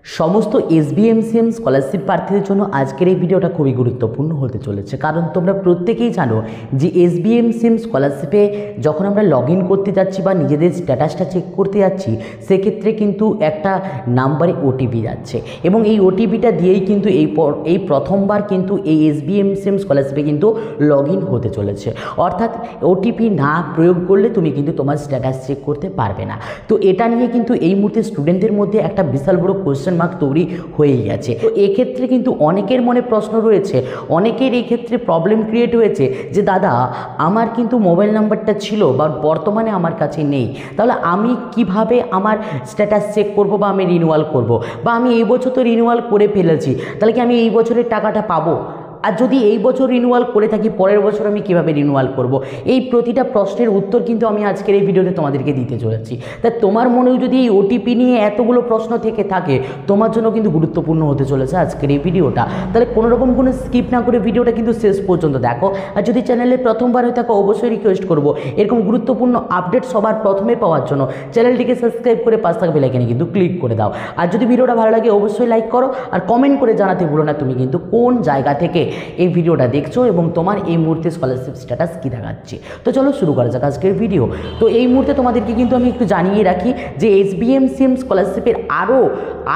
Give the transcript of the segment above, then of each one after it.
সমস্ত SBMCM scholarship প্রার্থীদের জন্য আজকের এই ভিডিওটা খুবই গুরুত্বপূর্ণ হতে চলেছে, কারণ তোমরা প্রত্যেকেই জানো যে এসবিএমসিএম স্কলারশিপে যখন আমরা লগ ইন করতে যাচ্ছি বা নিজেদের স্ট্যাটাসটা চেক করতে যাচ্ছি, সেক্ষেত্রে কিন্তু একটা নাম্বারে ওটিপি যাচ্ছে এবং এই ওটিপিটা দিয়েই কিন্তু এই প্রথমবার কিন্তু এই এসবিএমসিএম স্কলারশিপে কিন্তু লগ ইন হতে চলেছে। অর্থাৎ ওটিপি না প্রয়োগ করলে তুমি কিন্তু তোমার স্ট্যাটাস চেক করতে পারবে না। তো এটা নিয়ে কিন্তু এই মুহূর্তে স্টুডেন্টদের মধ্যে একটা বিশাল বড় কোয়েশ্চেন মার্ক তৈরি হয়ে গেছে। তো এক্ষেত্রে কিন্তু অনেকের মনে প্রশ্ন রয়েছে, অনেকের এই ক্ষেত্রে প্রবলেম ক্রিয়েট হয়েছে যে দাদা আমার কিন্তু মোবাইল নাম্বারটা ছিল বা বর্তমানে আমার কাছে নেই, তাহলে আমি কিভাবে আমার স্ট্যাটাস চেক করব বা আমি রিনিউয়াল করব, বা আমি এই বছর তো রিনিউয়াল করে ফেলেছি, তাহলে কি আমি এই বছরের টাকাটা পাবো? আর যদি এই বছর রিনিউয়াল করে থাকি পরের বছর আমি কিভাবে রিনিউয়াল করব? এই প্রতিটা প্রশ্নের উত্তর কিন্তু আমি আজকের এই ভিডিওতে তোমাদেরকে দিতে চলেছি। তাই তোমার মনেও যদি এই ওটিপি নিয়ে এতগুলো প্রশ্ন থেকে থাকে, তোমার জন্য কিন্তু গুরুত্বপূর্ণ হতে চলেছে আজকের এই ভিডিওটা। তাহলে কোনোরকম কোনো স্কিপ না করে ভিডিওটা কিন্তু শেষ পর্যন্ত দেখো। আর যদি চ্যানেলে প্রথমবার হয়ে থাকো, অবশ্যই রিকোয়েস্ট করব এরকম গুরুত্বপূর্ণ আপডেট সবার প্রথমে পাওয়ার জন্য চ্যানেলটিকে সাবস্ক্রাইব করে পাশ থাকা বেল আইকনে কিন্তু ক্লিক করে দাও। আর যদি ভিডিওটা ভালো লাগে অবশ্যই লাইক করো, আর কমেন্ট করে জানাতে ভুলো না তুমি কিন্তু কোন জায়গা থেকে এই ভিডিওটা দেখছো এবং তোমার এই মুহূর্তে স্কলারশিপ স্ট্যাটাস কী দেখাচ্ছে। তো চলো শুরু করা যাক আজকের ভিডিও। তো এই মুহূর্তে তোমাদেরকে কিন্তু আমি একটু জানিয়ে রাখি যে এসবিএমসিএম স্কলারশিপের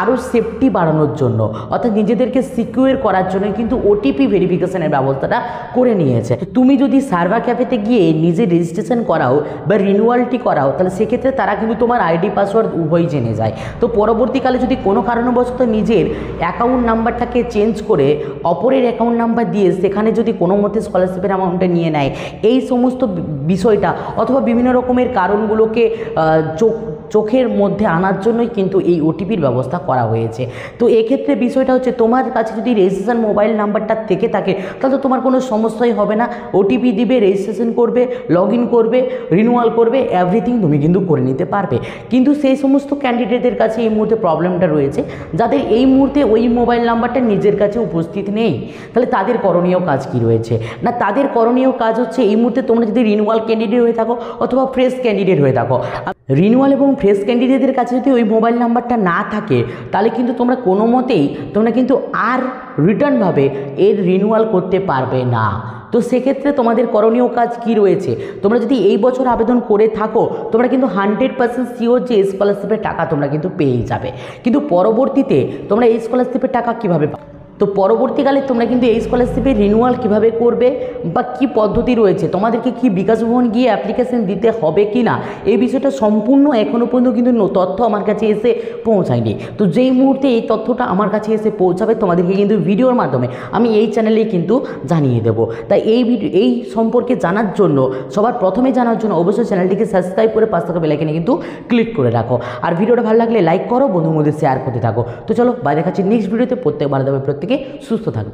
আরও সেফটি বাড়ানোর জন্য, অর্থাৎ নিজেদেরকে সিকিউর করার জন্য কিন্তু ওটিপি ভেরিফিকেশনের ব্যবস্থাটা করে নিয়েছে। তুমি যদি সার্ভার ক্যাফেতে গিয়ে নিজে রেজিস্ট্রেশন করাও বা রিনিউয়ালটি করাও, তাহলে সেক্ষেত্রে তারা কিন্তু তোমার আইডি পাসওয়ার্ড উভয়ই জেনে যায়। তো পরবর্তীকালে যদি কোনো কারণবশত নিজের অ্যাকাউন্ট নাম্বারটাকে চেঞ্জ করে অপরের অ্যাকাউন্ট নাম্বার দিয়ে সেখানে যদি কোনো মতে স্কলারশিপের অ্যামাউন্টটা নিয়ে নেয়, এই সমস্ত বিষয়টা অথবা বিভিন্ন রকমের কারণগুলোকে চোখের মধ্যে আনার জন্যই কিন্তু এই ওটিপির ব্যবস্থা করা হয়েছে। তো এক্ষেত্রে বিষয়টা হচ্ছে তোমার কাছে যদি রেজিস্ট্রেশন মোবাইল নাম্বারটা থেকে থাকে, তাহলে তোমার কোনো সমস্যাই হবে না। ওটিপি দিবে, রেজিস্ট্রেশন করবে, লগ ইন করবে, রিনিউয়াল করবে, এভরিথিং তুমি কিন্তু করে নিতে পারবে। কিন্তু সেই সমস্ত ক্যান্ডিডেটদের কাছে এই মুহূর্তে প্রবলেমটা রয়েছে যাদের এই মুহূর্তে ওই মোবাইল নাম্বারটা নিজের কাছে উপস্থিত নেই। তাহলে তাদের করণীয় কাজ কি রয়েছে? না, তাদের করণীয় কাজ হচ্ছে এই মুহূর্তে তোমরা যদি রিনিউয়াল ক্যান্ডিডেট হয়ে থাকো অথবা ফ্রেশ ক্যান্ডিডেট হয়ে থাকো, রিনিউয়াল এবং ফ্রেশ ক্যান্ডিডেটদের কাছে যদি ওই মোবাইল নাম্বারটা না থাকে, তাহলে কিন্তু তোমরা কোনো মতেই কিন্তু আর রিটার্নভাবে এর রিনিউয়াল করতে পারবে না। তো সেক্ষেত্রে তোমাদের করণীয় কাজ কি রয়েছে? তোমরা যদি এই বছর আবেদন করে থাকো, তোমরা কিন্তু 100% শিওর যে স্কলারশিপের টাকা তোমরা কিন্তু পেয়ে যাবে। কিন্তু পরবর্তীতে তোমরা এই স্কলারশিপের টাকা কীভাবে পাবে? তো পরবর্তীকালে তোমরা কিন্তু এই স্কলারশিপের রিনিউয়াল কীভাবে করবে বা কী পদ্ধতি রয়েছে, তোমাদেরকে কি বিকাশ ভবন গিয়ে অ্যাপ্লিকেশন দিতে হবে কি না, এই বিষয়টা সম্পূর্ণ এখনও পর্যন্ত কিন্তু তথ্য আমার কাছে এসে পৌঁছায়নি। তো যেই মুহূর্তে এই তথ্যটা আমার কাছে এসে পৌঁছাবে, তোমাদেরকে কিন্তু ভিডিওর মাধ্যমে আমি এই চ্যানেলেই কিন্তু জানিয়ে দেবো। তাই এই সম্পর্কে জানার জন্য, সবার প্রথমে জানার জন্য অবশ্যই চ্যানেলটিকে সাবস্ক্রাইব করে পাশ থাকা বেল আইকনে কিন্তু ক্লিক করে রাখো। আর ভিডিওটা ভালো লাগলে লাইক করো, বন্ধুর মধ্যে শেয়ার করতে থাকো। তো চলো বাই, দেখাচ্ছি নেক্সট ভিডিওতে। প্রত্যেকবার দেবে, প্রত্যেকে সুস্থ থাকবে।